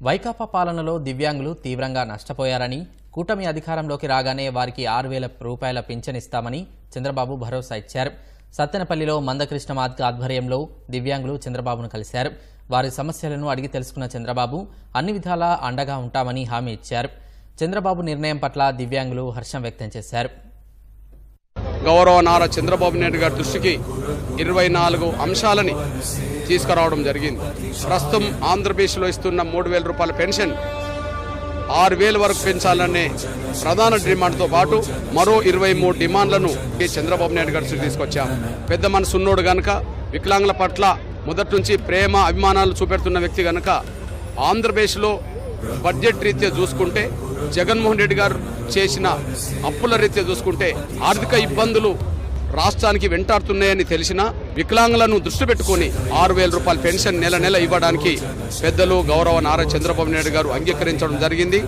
వైకాపా పాలనలో దివ్యాంగులు తీవ్రంగా నష్టపోయారని, కూటమి అధికారంలోకి రాగానే వారికి 6,000 రూపాయల పింఛన్ ఇస్తామని చంద్రబాబు భరోసా ఇచ్చారు. సత్తెనపల్లిలో మందకృష్ణ మాదిగ ఆధ్వర్యంలో దివ్యాంగులు చంద్రబాబును కలిశారు. వారి సమస్యలను అడిగి తెలుసుకున్న చంద్రబాబు అన్ని విధాలా అండగా ఉంటామని హామీ ఇచ్చారు. చంద్రబాబు నిర్ణయం పట్ల దివ్యాంగులు హర్షం వ్యక్తం చేశారు. గౌరవ నారా చంద్రబాబు నాయుడు గారి దృష్టికి 24 అంశాలని తీసుకురావడం జరిగింది. ప్రస్తుతం ఆంధ్రప్రదేశ్లో ఇస్తున్న 3,000 రూపాయల పెన్షన్ 6,000 వరకు పెంచాలనే ప్రధాన డిమాండ్తో పాటు మరో 23 డిమాండ్లను చంద్రబాబు నాయుడు గారి దృష్టికి తీసుకొచ్చాము. పెద్ద మనసు ఉన్నోడు గనక, వికలాంగుల పట్ల మొదటి నుంచి ప్రేమ అభిమానాలు చూపెడుతున్న వ్యక్తి గనక, ఆంధ్రప్రదేశ్లో బడ్జెట్ రీత్యా చూసుకుంటే జగన్మోహన్ రెడ్డి గారు చేసిన అప్పుల రీత్యా చూసుకుంటే ఆర్థిక ఇబ్బందులు రాష్ట్రానికి వెంటాడుతున్నాయని తెలిసినా వికలాంగులను దృష్టి పెట్టుకుని 6,000 రూపాయల పెన్షన్ నెల నెల ఇవ్వడానికి పెద్దలు గౌరవ నారా చంద్రబాబు నాయుడు గారు అంగీకరించడం జరిగింది.